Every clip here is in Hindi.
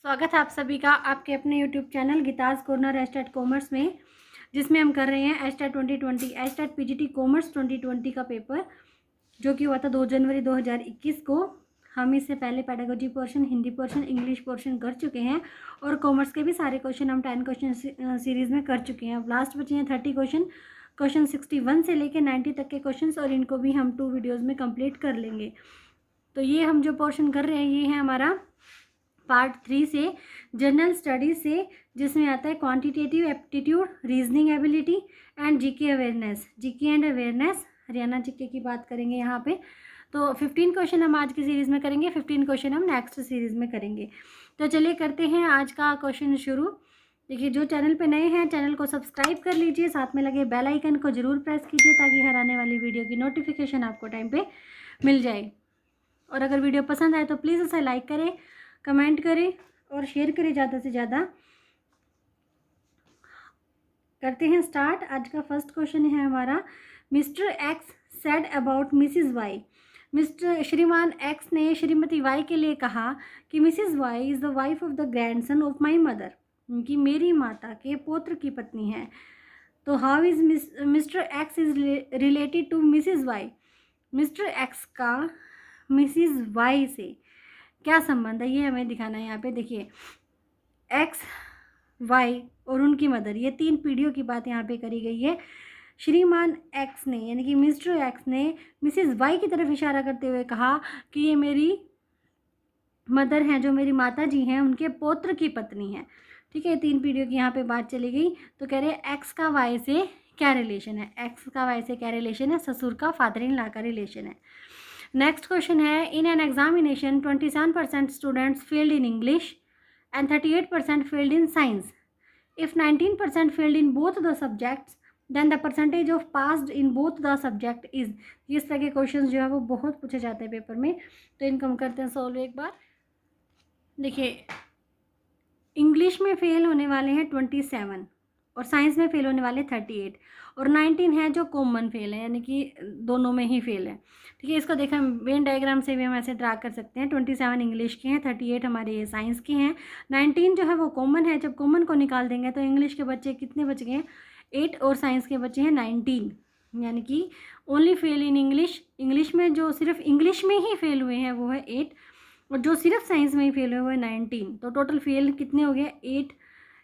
स्वागत है आप सभी का आपके अपने YouTube channel Geeta's corner estate commerce में, जिसमें हम कर रहे हैं एस्टेट 2020 एस्टेट पीजीटी कॉमर्स 2020 का पेपर जो कि हुआ था 2 जनवरी 2021 को। हम इससे पहले pedagogy portion, Hindi portion, English portion कर चुके हैं और कॉमर्स के भी सारे क्वेश्चन हम 10 क्वेश्चन सीरीज़ में कर चुके हैं। अब लास्ट बचे हैं 30 क्वेश्चन 61 से लेकर 90 तक के क्वेश्चन, और इनको भी हम 2 वीडियोज़ में कंप्लीट कर लेंगे। तो ये हम जो पोर्शन कर रहे हैं ये है हमारा पार्ट 3 से, जनरल स्टडीज से, जिसमें आता है quantitative aptitude, reasoning ability and GK awareness. GK and awareness, Haryana GK की बात करेंगे यहाँ पे। तो 15 क्वेश्चन हम आज की सीरीज़ में करेंगे, 15 क्वेश्चन हम नेक्स्ट सीरीज़ में करेंगे। तो चलिए करते हैं आज का क्वेश्चन शुरू। देखिए, जो चैनल पे नए हैं चैनल को सब्सक्राइब कर लीजिए, साथ में लगे बेल आइकन को ज़रूर प्रेस कीजिए ताकि हर आने वाली वीडियो की नोटिफिकेशन आपको टाइम पे मिल जाए। और अगर वीडियो पसंद आए तो प्लीज़ उसे लाइक करें, कमेंट करें और शेयर करें ज़्यादा से ज़्यादा। करते हैं स्टार्ट। आज का फर्स्ट क्वेश्चन है हमारा, Mr X said about Mrs Y. Mr श्रीमान एक्स ने श्रीमती वाई के लिए कहा कि Mrs Y is the wife of the grandson of my mother, कि मेरी माता के पौत्र की पत्नी है। तो how is Mr X is related to Mrs Y. Mr X का मिसिज वाई से क्या संबंध है ये हमें दिखाना है यहाँ पे। देखिए, एक्स, वाई और उनकी मदर, ये 3 पीढ़ियों की बात यहाँ पे करी गई है। श्रीमान एक्स ने यानी कि मिस्टर एक्स ने मिसिज वाई की तरफ इशारा करते हुए कहा कि ये मेरी मदर हैं, जो मेरी माता जी हैं, उनके पौत्र की पत्नी है। ठीक है, 3 पीढ़ियों की यहाँ पे बात चली गई। तो कह रहे हैं एक्स का वाई से क्या रिलेशन है। एक्स का वाई से क्या रिलेशन है? ससुर का फादर इन लॉ का रिलेशन है। नेक्स्ट क्वेश्चन है, in an examination 27% students failed in English and 38% failed in science. If 19% failed in both the subjects then the percentage of passed in both the subject is. इस तरह के क्वेश्चन जो है वो बहुत पूछे जाते हैं पेपर में, तो इनको हम करते हैं सॉल्व एक बार। देखिए, इंग्लिश में फेल होने वाले हैं 27 और साइंस में फेल होने वाले 38 और 19 है जो कॉमन फेल है, यानी कि दोनों में ही फेल है। ठीक है, इसको देखा वेन डायग्राम से भी हम ऐसे ड्रा कर सकते हैं। 27 इंग्लिश के हैं, 38 हमारे साइंस के हैं, 19 जो है वो कॉमन है। जब कॉमन को निकाल देंगे तो इंग्लिश के बच्चे कितने बच गए? 8 और साइंस के बच्चे हैं 19, यानी कि only fail in English. English में जो सिर्फ इंग्लिश में ही फेल हुए हैं वो है 8 और जो सिर्फ साइंस में ही फेल हुए वो है 19। तो टोटल फेल कितने हो गए? 8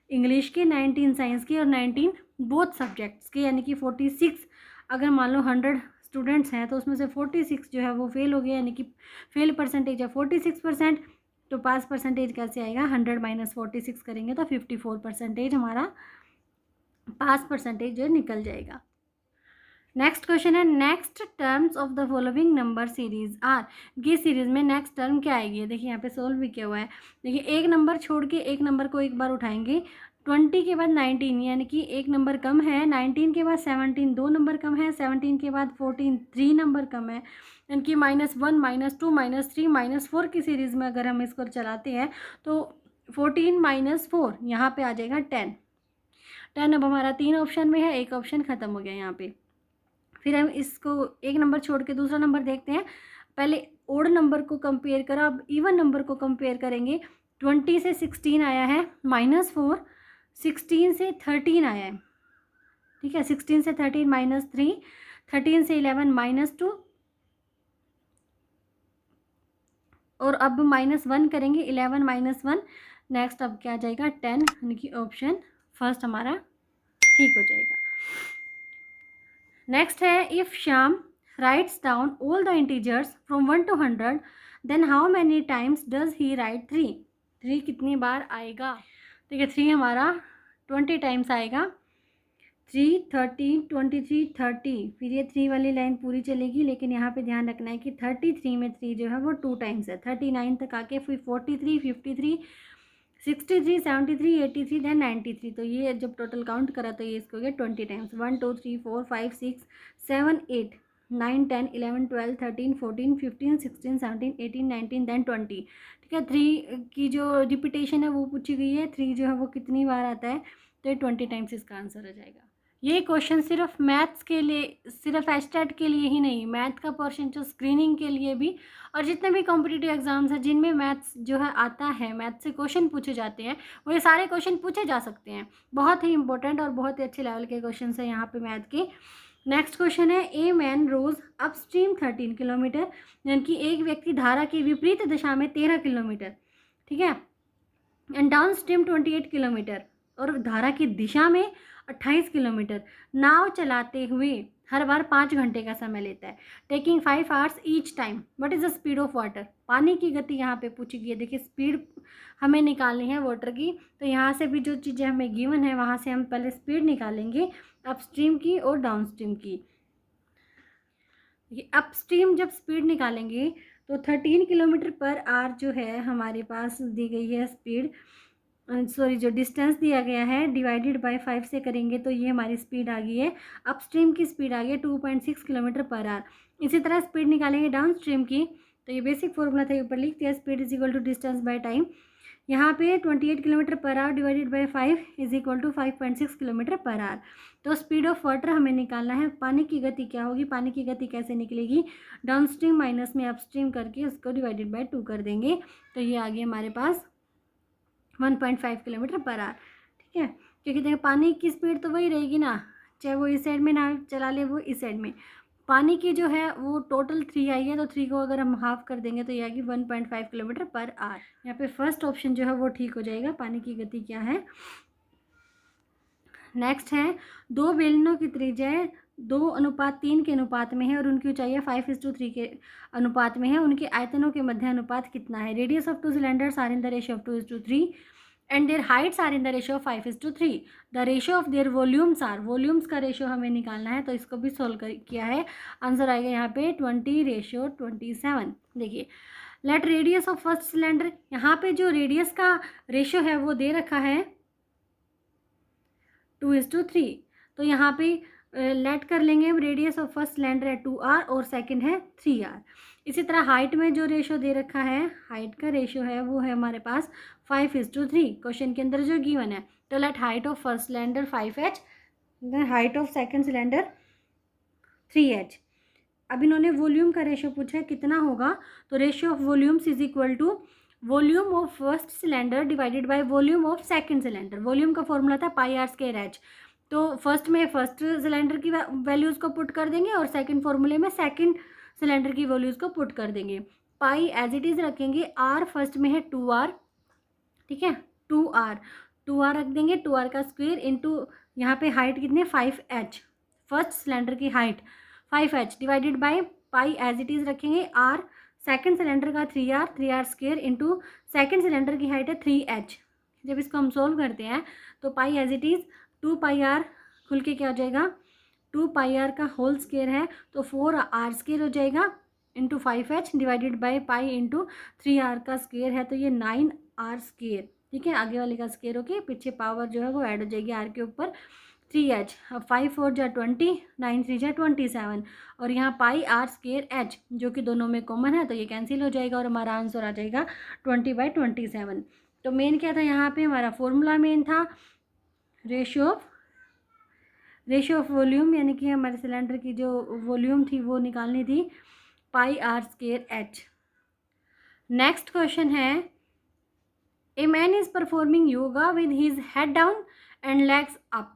इंग्लिश के, 19 साइंस के और 19 बोथ सब्जेक्ट्स के, यानी कि 46। अगर मान लो 100 स्टूडेंट्स हैं तो उसमें से 46 जो है वो फेल हो गया, यानी कि फेल परसेंटेज है 46%। तो पास परसेंटेज कैसे आएगा? 100 - 46 करेंगे तो 54% हमारा पास परसेंटेज जो निकल जाएगा। नेक्स्ट क्वेश्चन है, next terms of the following number series are. ये सीरीज में नेक्स्ट टर्म क्या आएगी? देखिए यहाँ पे सोल्व भी किया हुआ है। देखिए, एक नंबर छोड़ के एक नंबर को एक बार उठाएंगे। 20 के बाद 19, यानी कि एक नंबर कम है। 19 के बाद 17, 2 नंबर कम है। 17 के बाद 14, 3 नंबर कम है। यानी कि -1, -2, -3, -4 की सीरीज़ में अगर हम इसको चलाते हैं तो 14 - 4 यहाँ पे आ जाएगा 10। 10 अब हमारा 3 ऑप्शन में है, एक ऑप्शन ख़त्म हो गया यहाँ पे। फिर हम इसको एक नंबर छोड़ के दूसरा नंबर देखते हैं। पहले ओड नंबर को कंपेयर करा, अब इवन नंबर को कंपेयर करेंगे। 20 से 16 आया है -4, 16 से 13 आया है। ठीक है, 16 से 13 -3, 13 से 11 -2 और अब -1 करेंगे, 11 - 1। नेक्स्ट अब क्या आ जाएगा? 10, यानी कि ऑप्शन फर्स्ट हमारा ठीक हो जाएगा। नेक्स्ट है, if Shyam writes down all the integers from 1 to 100 then how many times does he write 3। 3 कितनी बार आएगा? देखिए, 3 हमारा 20 टाइम्स आएगा। 3, 13, 23, 30, फिर ये 3 वाली लाइन पूरी चलेगी, लेकिन यहाँ पे ध्यान रखना है कि 33 में 3 जो है वो 2 टाइम्स है। 39 तक आके फिर 43, 53, 63, 73, 83 देन 93। तो ये जब टोटल काउंट करा तो ये इसको हो गया 20 टाइम्स। 1, 2, 3, 4, 5, 6, 7, 8, 9, 10, 11, 12, 13, 14, 15, 16, 17, 18, 19 देन 20। ठीक है, 3 की जो रिपीटेशन है वो पूछी गई है। 3 जो है वो कितनी बार आता है, तो ये 20 टाइम्स इसका आंसर हो जाएगा। ये क्वेश्चन सिर्फ मैथ्स के लिए, सिर्फ एस्टेट के लिए ही नहीं, मैथ का पोर्शन जो स्क्रीनिंग के लिए भी, और जितने भी कॉम्पिटिटिव एग्जाम्स हैं जिनमें मैथ्स जो है आता है, मैथ्स से क्वेश्चन पूछे जाते हैं, वो ये सारे क्वेश्चन पूछे जा सकते हैं। बहुत ही इंपॉर्टेंट और बहुत ही अच्छे लेवल के क्वेश्चन हैं यहाँ पे मैथ के। नेक्स्ट क्वेश्चन है, a man rows upstream 13 kilometre, यानी कि एक व्यक्ति धारा की विपरीत दिशा में 13 किलोमीटर, ठीक है, एंड डाउन स्ट्रीम 28 किलोमीटर, और धारा की दिशा में 28 किलोमीटर नाव चलाते हुए हर बार 5 घंटे का समय लेता है, taking 5 hours each time, what is the speed of water. पानी की गति यहाँ पे पूछी गई है। देखिए स्पीड हमें निकालनी है वाटर की, तो यहाँ से भी जो चीज़ें हमें गिवन है वहाँ से हम पहले स्पीड निकालेंगे अपस्ट्रीम की और डाउनस्ट्रीम की। ये अपस्ट्रीम जब स्पीड निकालेंगे तो 13 किलोमीटर पर आवर जो है हमारे पास दी गई है स्पीड, सॉरी जो डिस्टेंस दिया गया है डिवाइडेड बाय 5 से करेंगे तो ये हमारी स्पीड आ गई है, अपस्ट्रीम की स्पीड आ गई है 2.6 किलोमीटर पर आवर। इसी तरह स्पीड निकालेंगे डाउन स्ट्रीम की, तो ये बेसिक फॉर्मूला था, ऊपर लिख दिया, speed is equal to distance by time. यहाँ पे 28 kilometre per hour divided by 5 is equal to 5.6 kilometre per hour. तो स्पीड ऑफ वाटर हमें निकालना है। पानी की गति क्या होगी, पानी की गति कैसे निकलेगी, डाउन स्ट्रीम माइनस में अपस्ट्रीम करके उसको डिवाइडेड बाय 2 कर देंगे, तो ये आ गया हमारे पास 1.5 किलोमीटर पर आवर, ठीक है। क्योंकि देखिए पानी की स्पीड तो वही रहेगी ना, चाहे वो इस साइड में ना चला ले वो इस साइड में। पानी की जो है वो टोटल 3 आई है, तो 3 को अगर हम हाफ कर देंगे तो ये आएगी 1.5 किलोमीटर पर आवर। यहाँ पे फर्स्ट ऑप्शन जो है वो ठीक हो जाएगा, पानी की गति क्या है। नेक्स्ट है, 2 बेलनों की त्रिज्या 2:3 के अनुपात में है और उनकी ऊंचाई 5:3 के अनुपात में है, उनके आयतनों के मध्य अनुपात कितना है। Radius of 2 cylinders are in the ratio of 2:3 and their heights are in the ratio of 5:3। The ratio of their volumes are, volumes का रेशियो हमें निकालना है, तो इसको भी सोल्व किया है, आंसर आएगा यहाँ पे 20:27। देखिए let radius of first cylinder, यहाँ पे जो रेडियस का रेशियो है वो दे रखा है 2:3, तो यहाँ पे लेट कर लेंगे हम, रेडियस ऑफ फर्स्ट सिलेंडर है 2r और सेकंड है 3r। इसी तरह हाइट में जो रेशियो दे रखा है, हाइट का रेशियो है वो है हमारे पास 5:3 क्वेश्चन के अंदर जो गिवन है। तो let height of first cylinder 5h, then height of second cylinder 3h। अब इन्होंने वॉल्यूम का रेशियो पूछा है कितना होगा, तो ratio of volumes is equal to volume of first cylinder divided by volume of second cylinder. Volume का फॉर्मूला था πr²h, तो फर्स्ट में फर्स्ट सिलेंडर की वैल्यूज़ को पुट कर देंगे और सेकंड फॉर्मूले में सेकंड सिलेंडर की वैल्यूज़ को पुट कर देंगे। पाई एज इट इज़ रखेंगे, आर फर्स्ट में है 2r, ठीक है, 2r रख देंगे, 2r का स्क्वायर इंटू यहाँ पे हाइट कितने 5h, फर्स्ट सिलेंडर की height 5h divided by pi as it is रखेंगे, r सेकंड सिलेंडर का 3r square into second cylinder की हाइट है 3h। जब इसको हम सोल्व करते हैं तो पाई एज इट इज़ 2πr खुल के क्या हो जाएगा, 2πr का होल स्क्वायर है तो 4r स्क्वायर हो जाएगा into 5h divided by pi into 3r का स्क्वायर है, तो ये 9r स्क्वायर, ठीक है, आगे वाले का स्क्वायर होके पीछे पावर जो है वो ऐड हो जाएगी r के ऊपर 3h। अब 5 4 जा 20, 9 3 जा 27, और यहाँ पाई r स्क्वायर h जो कि दोनों में कॉमन है तो ये कैंसिल हो जाएगा और हमारा आंसर आ जाएगा 20/27। तो मेन क्या था यहाँ पे, हमारा फॉर्मूला मेन था रेशियो ऑफ वॉल्यूम, यानी कि हमारे सिलेंडर की जो वॉल्यूम थी वो निकालनी थी, πr²h। नेक्स्ट क्वेश्चन है, a man is performing yoga with his head down and legs up,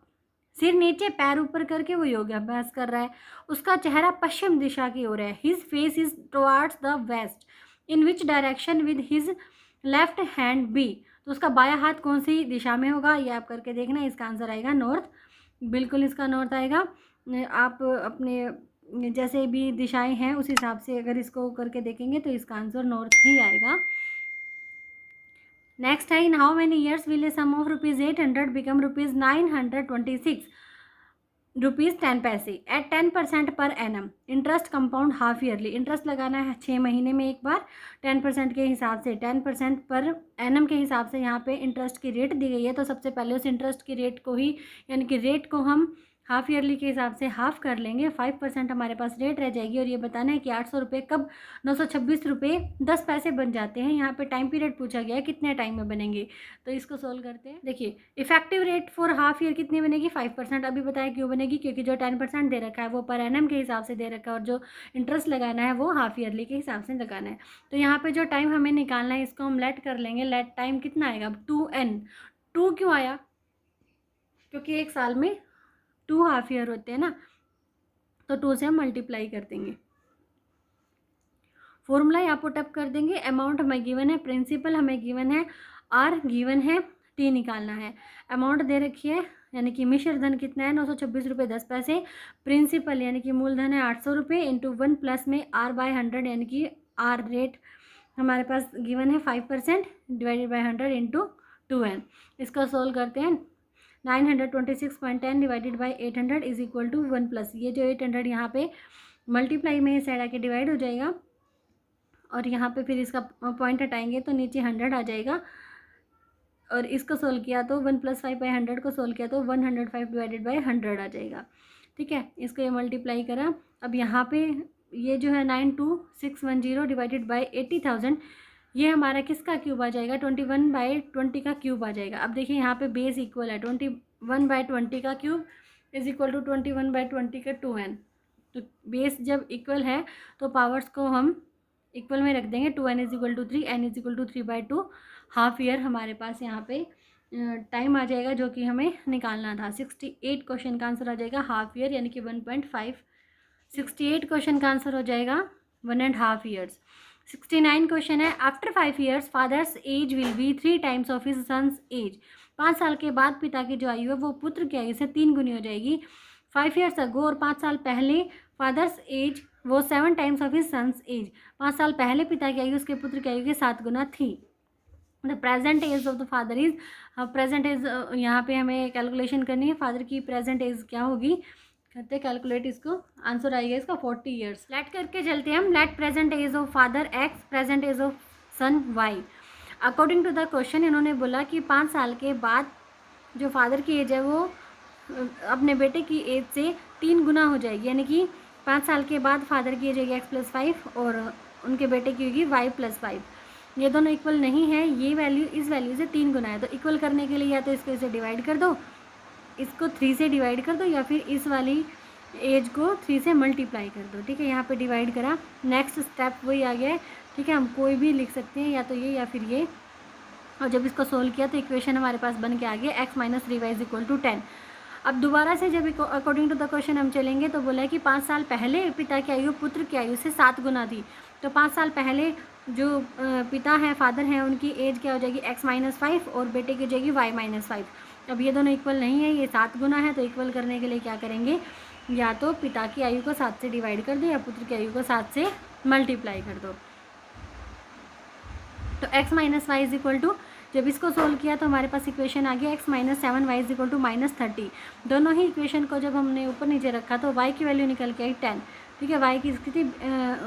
सिर नीचे पैर ऊपर करके वो योगाभ्यास कर रहा है, उसका चेहरा पश्चिम दिशा की ओर है, his face is towards the west, in which direction with his left hand be, तो उसका बायां हाथ कौन सी दिशा में होगा, ये आप करके देखना, इसका आंसर आएगा नॉर्थ, बिल्कुल इसका नॉर्थ आएगा। आप अपने जैसे भी दिशाएं हैं उस हिसाब से अगर इसको करके देखेंगे तो इसका आंसर नॉर्थ ही आएगा। नेक्स्ट है, in how many years will a sum of ₹800 become ₹926 ₹10 at 10% per annum, interest compound half yearly, interest लगाना है 6 महीने में एक बार 10% के हिसाब से, 10% पर एनम के हिसाब से यहाँ पे इंटरेस्ट की रेट दी गई है, तो सबसे पहले उस इंटरेस्ट की रेट को ही, यानी कि रेट को हम हाफ ईयरली के हिसाब से हाफ कर लेंगे, 5% हमारे पास रेट रह जाएगी। और ये बताना है कि 800 रुपये कब 926 रुपये 10 पैसे बन जाते हैं। यहाँ पे टाइम पीरियड पूछा गया है कितने टाइम में बनेंगे, तो इसको सोल्व करते हैं। देखिए effective rate for half year कितनी बनेगी, 5%। अभी बताया क्यों बनेगी, क्योंकि जो 10% दे रखा है वो पर एनम के हिसाब से दे रखा है, और जो इंटरेस्ट लगाना है वो हाफ ईयरली के हिसाब से लगाना है। तो यहाँ पे जो टाइम हमें निकालना है इसको हम लेट कर लेंगे। लेट टाइम कितना आएगा, 2n। 2 क्यों आया, क्योंकि एक साल में 2 हाफ ईयर होते हैं ना, तो 2 से हम मल्टीप्लाई कर देंगे। फॉर्मूला यहाँ पुट अप कर देंगे। अमाउंट हमें गिवन है, प्रिंसिपल हमें गिवन है, आर गिवन है, टी निकालना है। अमाउंट दे रखी है यानी कि मिश्र धन कितना है 926 रुपये 10 पैसे। प्रिंसिपल यानी कि मूलधन है 800 रुपये इंटू 1 प्लस में r बाय 100 यानी कि आर रेट हमारे पास गिवन है 5% डिवाइडेड बाय 100 इंटू 2n। इसको सोल्व करते हैं। 926.10 divided by 800 is equal to 1 plus ये जो 800 यहाँ पे मल्टीप्लाई में साइड आके डिवाइड हो जाएगा, और यहाँ पे फिर इसका पॉइंट हटाएंगे तो नीचे 100 आ जाएगा। और इसको सोल्व किया तो 1 + 5 बाई 100 को सोल्व किया तो 105 डिवाइडेड बाई 100 आ जाएगा। ठीक है, इसको ये मल्टीप्लाई करा। अब यहाँ पे ये जो है 92610 डिवाइडेड बाई 80,000 ये हमारा किसका क्यूब आ जाएगा, 21/20 का क्यूब आ जाएगा। अब देखिए यहाँ पे बेस इक्वल है, 21/20 का क्यूब इज इक्वल टू 21/20 का 2n। तो बेस जब इक्वल है तो पावर्स को हम इक्वल में रख देंगे। 2n is equal to 3, n is equal to 3/2। Half year हमारे पास यहाँ पे टाइम आ जाएगा जो कि हमें निकालना था। 68 क्वेश्चन का आंसर आ जाएगा हाफ ईयर यानी कि 1.5। 68 क्वेश्चन का आंसर हो जाएगा 1.5 ईयर्स। 69 क्वेश्चन है, after 5 years father's age will be 3 times of his son's age. 5 साल के बाद पिता की जो आयु है वो पुत्र की आयु से 3 गुनी हो जाएगी। 5 ईयर्स अगो और 5 साल पहले फादर्स एज वो 7 times of his son's age. 5 साल पहले पिता की आयु उसके पुत्र की आयु के 7 गुना थी। The present age of the father is, present age यहाँ पे हमें कैलकुलेशन करनी है। फादर की प्रेजेंट एज क्या होगी, करते कैलकुलेट इसको, आंसर आएगा इसका 40 ईयर्स। लेट करके चलते हैं हम। Let present age of father X, present age of son Y. According to the question इन्होंने बोला कि 5 साल के बाद जो फादर की एज है वो अपने बेटे की एज से 3 गुना हो जाएगी, यानी कि 5 साल के बाद फादर की एज होगी x+5 और उनके बेटे की होगी y+5। ये दोनों इक्वल नहीं है, ये वैल्यू इस वैल्यू से 3 गुना है। तो इक्वल करने के लिए या तो इसको इसे डिवाइड कर दो, इसको 3 से डिवाइड कर दो, या फिर इस वाली एज को 3 से मल्टीप्लाई कर दो। ठीक है, यहाँ पे डिवाइड करा, नेक्स्ट स्टेप वही आ गया है। ठीक है, हम कोई भी लिख सकते हैं, या तो ये या फिर ये। और जब इसको सोल्व किया तो इक्वेशन हमारे पास बन के आ गया x - 3y = 10। अब दोबारा से जब अकॉर्डिंग टू द क्वेश्चन हम चलेंगे तो बोला है कि 5 साल पहले पिता की आयु पुत्र की आयु से 7 गुना थी। तो 5 साल पहले जो पिता हैं, फादर हैं, उनकी एज क्या हो जाएगी x - 5 और बेटे की हो जाएगी y - 5। अब ये दोनों इक्वल नहीं है, ये 7 गुना है। तो इक्वल करने के लिए क्या करेंगे, या तो पिता की आयु को 7 से डिवाइड कर दो या पुत्र की आयु को 7 से मल्टीप्लाई कर दो। तो x - y = जब इसको सोल्व किया तो हमारे पास इक्वेशन आ गया x - 7y = -30। दोनों ही इक्वेशन को जब हमने ऊपर नीचे रखा तो y की वैल्यू निकल के आई 10। ठीक है, y की स्थिति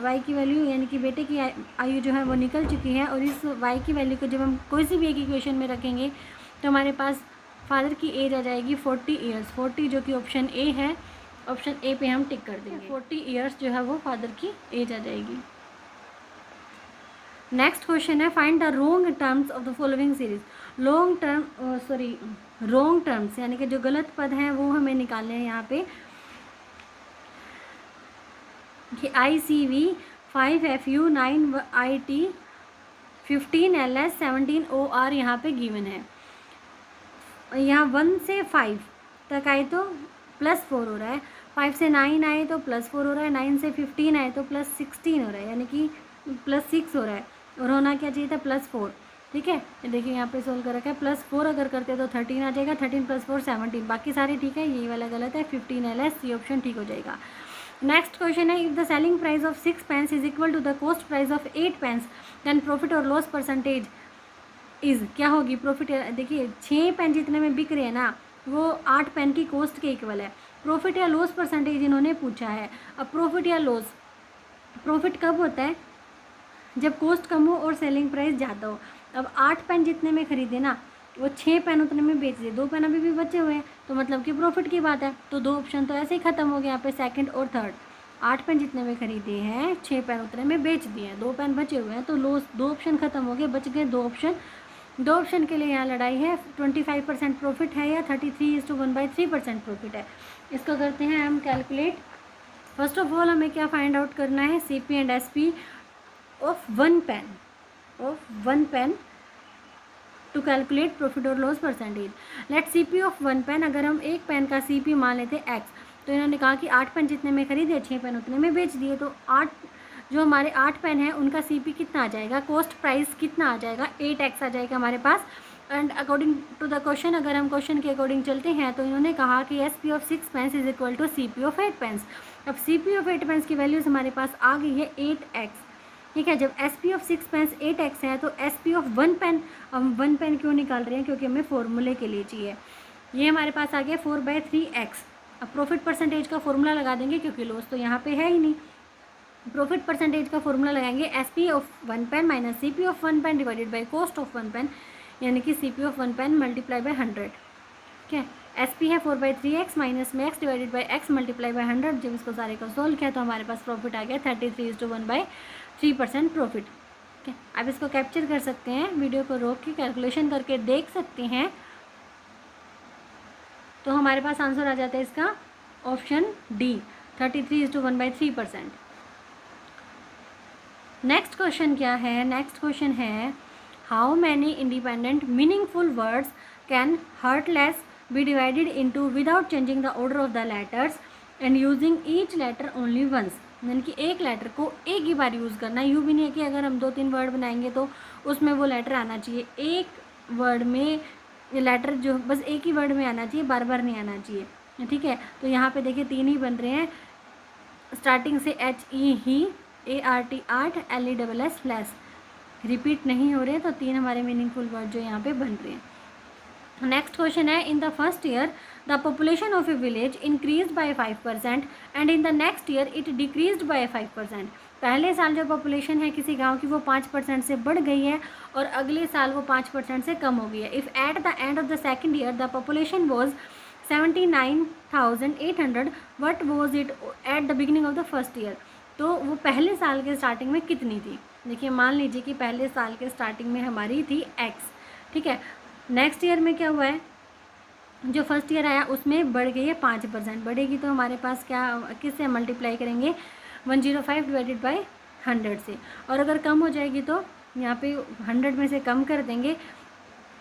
y की वैल्यू यानी कि बेटे की आयु जो है वो निकल चुकी है। और इस y की वैल्यू को जब हम कोई सी भी एक इक्वेशन में रखेंगे तो हमारे पास फादर की एज आ जाएगी 40 ईयर्स। 40 जो कि ऑप्शन ए है, ऑप्शन ए पे हम टिक कर देंगे। 40 ईयर्स जो है वो फादर की एज आ जाएगी। नेक्स्ट क्वेश्चन है, find the wrong terms of the following series. Wrong terms यानी कि जो गलत पद हैं वो हमें निकालने हैं। यहाँ पे ICV 5FU 9IT 15 LS 17 OR यहाँ पे गिवन है। यहाँ 1 से 5 तक आए तो +4 हो रहा है, 5 से 9 आए तो +4 हो रहा है, 9 से 15 आए तो +16 हो रहा है, यानी कि +6 हो रहा है। और होना क्या चाहिए था, +4। ठीक है, देखिए यहाँ पे सोल्व कर रखा है। +4 अगर करते तो 13 आ जाएगा, 13 + 4 17। बाकी सारे ठीक है, ये वाला गलत है। 15 LS ये ऑप्शन ठीक हो जाएगा। नेक्स्ट क्वेश्चन है, if the selling price of 6 pens is equal to the cost price of 8 pens then profit और लॉस परसेंटेज इज़, क्या होगी प्रॉफिट। देखिए 6 पेन जितने में बिक रहे हैं ना वो 8 पेन की कॉस्ट के इक्वल है। प्रॉफिट या लॉस परसेंटेज इन्होंने पूछा है। अब प्रॉफिट या लॉस, प्रॉफिट कब होता है, जब कॉस्ट कम हो और सेलिंग प्राइस ज़्यादा हो। अब 8 पेन जितने में ख़रीदे ना वो 6 पेन उतने में बेच दिए, 2 पेन अभी भी बचे हुए हैं, तो मतलब कि प्रॉफिट की बात है। तो 2 ऑप्शन तो ऐसे ही ख़त्म हो गए यहाँ पे, सेकंड और थर्ड। 8 पेन जितने में खरीदे हैं, 6 पेन उतने में बेच दिए हैं, 2 पेन बचे हुए हैं, तो लॉस 2 ऑप्शन ख़त्म हो गए, बच गए 2 ऑप्शन। 2 ऑप्शन के लिए यहाँ लड़ाई है, 25% प्रॉफिट है या 33:1/3% प्रॉफिट है। इसको करते हैं हम कैलकुलेट। फर्स्ट ऑफ ऑल हमें क्या फाइंड आउट करना है, CP and SP of one pen to calculate profit और loss percentage. Let CP of one pen, अगर हम एक पेन का CP मान लेते हैं X, तो इन्होंने कहा कि 8 पेन जितने में खरीदे 6 पेन उतने में बेच दिए, तो 8 जो हमारे 8 पेन है उनका CP कितना आ जाएगा, कॉस्ट प्राइस कितना आ जाएगा, 8X आ जाएगा हमारे पास। And according to the question, अगर हम क्वेश्चन के अकॉर्डिंग चलते हैं तो इन्होंने कहा कि SP of 6 pens is equal to CP of 8 pens. अब CP ऑफ 8 पेन्स की वैल्यूज़ हमारे पास आ गई है 8X, ठीक है। जब SP ऑफ 6 पेन्स 8X है तो SP ऑफ वन पेन, हम वन पेन क्यों निकाल रहे हैं, क्योंकि हमें फॉर्मूले के लिए चाहिए। ये हमारे पास आ गया 4/3X। अब प्रॉफिट परसेंटेज का फॉर्मूला लगा देंगे, क्योंकि लॉस तो यहाँ पे है ही नहीं। प्रॉफिट परसेंटेज का फॉर्मूला लगाएंगे, SP of one pen minus CP of one pen divided by cost of one pen, यानी कि CP of one pen multiply by 100, ठीक है। SP है 4/3X माइनस में X divided by X multiply by 100। जब इसको सारे को सोल्व किया तो हमारे पास प्रॉफिट आ गया 33:1/3% प्रॉफिट, ठीक है। आप इसको कैप्चर कर सकते हैं, वीडियो को रोक के कैलकुलेशन करके देख सकते हैं, तो हमारे पास आंसर आ जाता है इसका ऑप्शन D, 33:1/3%। नेक्स्ट क्वेश्चन क्या है, नेक्स्ट क्वेश्चन है how many independent meaningful words can heartless be divided into without changing the order of the letters and using each letter only once. यानी कि एक लेटर को एक ही बार यूज़ करना, यूँ भी नहीं है कि अगर हम 2-3 वर्ड बनाएंगे तो उसमें वो लेटर आना चाहिए, एक वर्ड में लेटर जो बस एक ही वर्ड में आना चाहिए, बार बार नहीं आना चाहिए, ठीक है। तो यहाँ पे देखिए 3 ही बन रहे हैं, स्टार्टिंग से HE he, ART art, LESS flash, repeat नहीं हो रहे, तो 3 हमारे मीनिंगफुल वर्ड जो यहाँ पे बन रहे हैं। नेक्स्ट क्वेश्चन है in the first year the population of A village increase by 5% and in the next year it decreased bye 5%। पहले साल जो पॉपुलेशन है किसी गांव की वो 5% से बढ़ गई है और अगले साल वो 5% से कम हो गई है। If at the end of the second year the population was 79,800 what was it at the beginning of the first year. तो वो पहले साल के स्टार्टिंग में कितनी थी, देखिए मान लीजिए कि पहले साल के स्टार्टिंग में हमारी थी X, ठीक है। नेक्स्ट ईयर में क्या हुआ है, जो फर्स्ट ईयर आया उसमें बढ़ गई है 5%, बढ़ेगी तो हमारे पास क्या, किससे मल्टीप्लाई करेंगे, 105 डिवाइडेड बाई 100 से। और अगर कम हो जाएगी तो यहाँ पे 100 में से कम कर देंगे,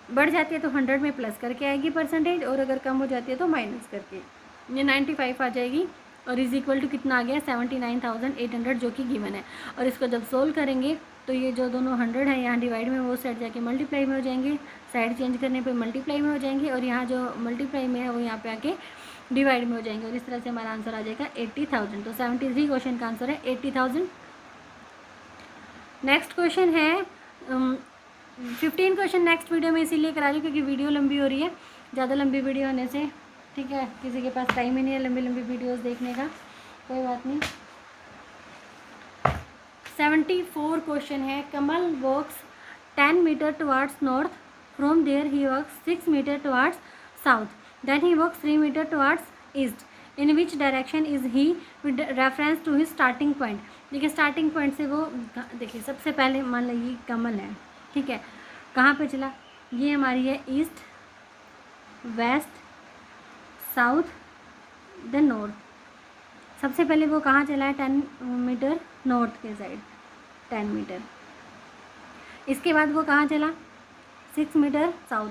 बढ़ जाती है तो 100 में प्लस करके आएगी परसेंटेज, और अगर कम हो जाती है तो माइनस करके ये 95 आ जाएगी, और इज इक्वल टू कितना आ गया 79,800 जो कि गिवन है। और इसको जब सोल्व करेंगे तो ये जो दोनों 100 है यहाँ डिवाइड में, वो साइड जाके मल्टीप्लाई में हो जाएंगे, साइड चेंज करने पे मल्टीप्लाई में हो जाएंगे, और यहाँ जो मल्टीप्लाई में है वो यहाँ पे आके डिवाइड में हो जाएंगे, और इस तरह से हमारा आंसर आ जाएगा 80,000। तो 73 क्वेश्चन का आंसर है 80,000। नेक्स्ट क्वेश्चन है 15 क्वेश्चन नेक्स्ट वीडियो में इसीलिए करा रही हूँ क्योंकि वीडियो लंबी हो रही है, ज़्यादा लंबी वीडियो होने से, ठीक है, किसी के पास टाइम ही नहीं है लंबी लंबी वीडियोस देखने का, कोई बात नहीं। 74 क्वेश्चन है Kamal walks 10 metre towards north, from there he walks 6 metre towards south, then he walks 3 metre towards east, in which direction is he with reference to his starting point. देखिए स्टार्टिंग पॉइंट से वो, देखिए सबसे पहले मान लीजिए कमल है, ठीक है, कहाँ पे चला, ये हमारी है east, west, south, then north. सबसे पहले वो कहाँ चला है, 10 मीटर नॉर्थ के साइड, 10 मीटर। इसके बाद वो कहाँ चला, 6 मीटर साउथ,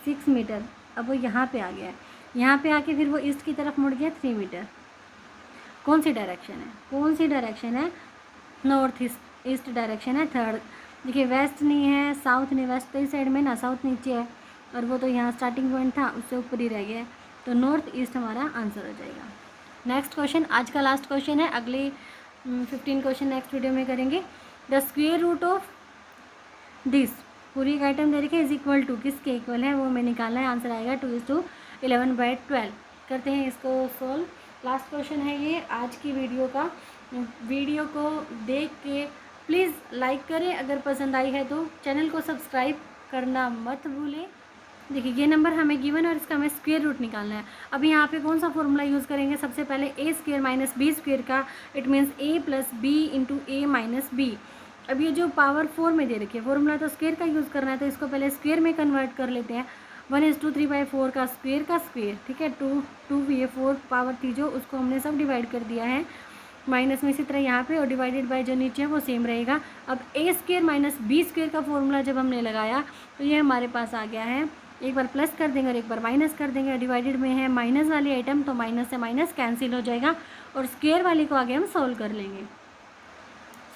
6 मीटर। अब वो यहाँ पे आ गया है, यहाँ पे आके फिर वो ईस्ट की तरफ मुड़ गया 3 मीटर। कौन सी डायरेक्शन है, कौन सी डायरेक्शन है, नॉर्थ ईस्ट डायरेक्शन है, थर्ड। देखिए वेस्ट नहीं है, साउथ नहीं, वेस्ट तो इस साइड में ना, साउथ नीचे है, और वो तो यहाँ स्टार्टिंग पॉइंट था उससे ऊपर ही रह गया है, तो नॉर्थ ईस्ट हमारा आंसर हो जाएगा। नेक्स्ट क्वेश्चन आज का लास्ट क्वेश्चन है, अगले 15 क्वेश्चन नेक्स्ट वीडियो में करेंगे। The square root of this, पूरी एक आइटम दे रखी है, इज इक्वल टू, किसके इक्वल है वो हमें निकालना है, आंसर आएगा 2:11/12। करते हैं इसको सोल्व। लास्ट क्वेश्चन है ये आज की वीडियो का। वीडियो को देख के प्लीज़ लाइक करें, अगर पसंद आई है तो चैनल को सब्सक्राइब करना मत भूलें। देखिए ये नंबर हमें गिवन और इसका हमें स्क्वायर रूट निकालना है। अब यहाँ पे कौन सा फॉर्मूला यूज़ करेंगे, सबसे पहले A square minus B square का, it means A plus B into A minus B. अब ये जो पावर 4 में दे रखी है, फॉर्मूला तो स्क्वायर का यूज़ करना है, तो इसको पहले स्क्वायर में कन्वर्ट कर लेते हैं। 1:3/4 का स्क्वायर, ठीक है, 2 ये 4 पावर थी जो, उसको हमने सब डिवाइड कर दिया है माइनस में, इसी तरह यहाँ पे, और डिवाइडेड बाय जो नीचे है वो सेम रहेगा। अब ए स्क्वायर माइनस बी स्क्वायर का फॉर्मूला जब हमने लगाया तो ये हमारे पास आ गया है, एक बार प्लस कर देंगे और एक बार माइनस कर देंगे। डिवाइडेड में है माइनस वाली आइटम, तो माइनस से माइनस कैंसिल हो जाएगा, और स्क्वायर वाली को आगे हम सोल्व कर लेंगे,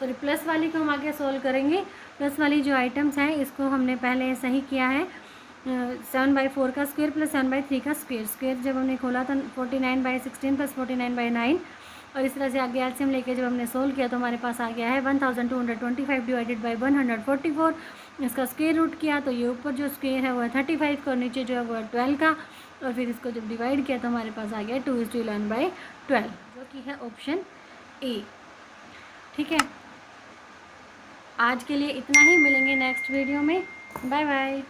सॉरी प्लस वाली को हम आगे सोल्व करेंगे। प्लस वाली जो आइटम्स हैं इसको हमने पहले सही किया है, 7/4 का स्क्वायर प्लस 7/3 का स्क्वायर जब हमने खोला तो 49/16 प्लस 49/9, और इस तरह से आगे एलसीएम लेके जब हमने सोल्व किया तो हमारे पास आ गया है 1225 डिवाइडेड बाई 144। इसका स्क्वायर रूट किया तो ये ऊपर जो स्क्वायर है वो है 35 का, और नीचे जो है वो है 12 का, और फिर इसको जब डिवाइड किया तो हमारे पास आ गया 2:11/12, जो कि है ऑप्शन ए। ठीक है, आज के लिए इतना ही, मिलेंगे नेक्स्ट वीडियो में, बाय बाय।